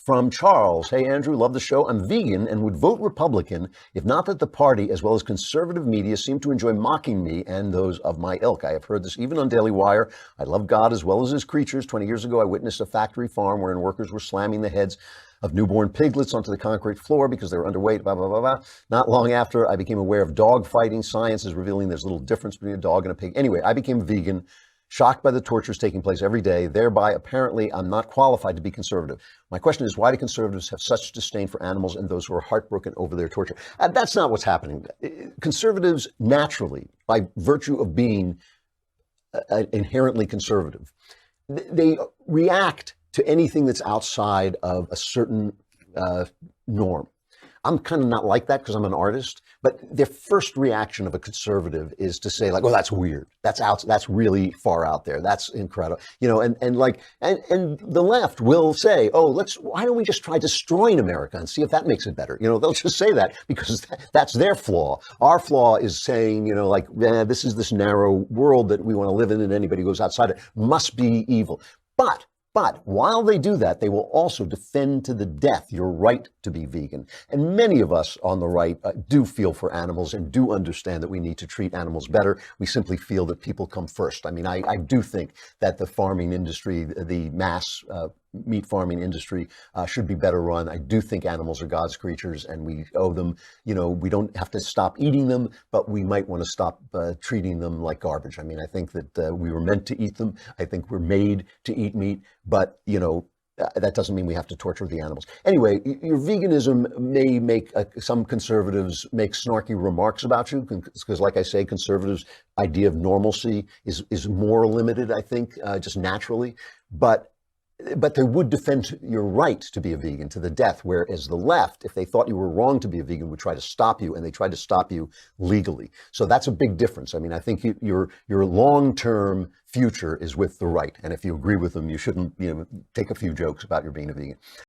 From Charles, hey Andrew, love the show. I'm vegan and would vote Republican if not that the party as well as conservative media seem to enjoy mocking me and those of my ilk. I have heard this even on Daily Wire. I love God as well as his creatures. 20 years ago, I witnessed a factory farm wherein workers were slamming the heads of newborn piglets onto the concrete floor because they were underweight, blah, blah, blah, blah. Not long after, I became aware of dog fighting. Science is revealing there's a little difference between a dog and a pig. Anyway, I became vegan, shocked by the tortures taking place every day. Thereby, apparently, I'm not qualified to be conservative. My question is, why do conservatives have such disdain for animals and those who are heartbroken over their torture? That's not what's happening. Conservatives naturally, by virtue of being inherently conservative, they react to anything that's outside of a certain norm. I'm kind of not like that because I'm an artist, but their first reaction of a conservative is to say like, well, that's weird. That's really far out there. That's incredible. And the left will say, oh, why don't we just try destroying America and see if that makes it better? They'll just say that because that's their flaw. Our flaw is saying, this is this narrow world that we want to live in, and anybody who goes outside it must be evil. But while they do that, they will also defend to the death your right to be vegan. And many of us on the right do feel for animals and do understand that we need to treat animals better. We simply feel that people come first. I mean, I do think that the farming industry, the mass meat farming industry should be better run. I do think animals are God's creatures and we owe them, we don't have to stop eating them, but we might want to stop treating them like garbage. I mean, I think that we were meant to eat them. I think we're made to eat meat, but that doesn't mean we have to torture the animals. Anyway, your veganism may make some conservatives make snarky remarks about you because, like I say, conservatives' idea of normalcy is more limited, I think, just naturally. But they would defend your right to be a vegan to the death, whereas the left, if they thought you were wrong to be a vegan, would try to stop you, and they tried to stop you legally. So that's a big difference. I mean, I think your long-term future is with the right, and if you agree with them, you shouldn't take a few jokes about your being a vegan.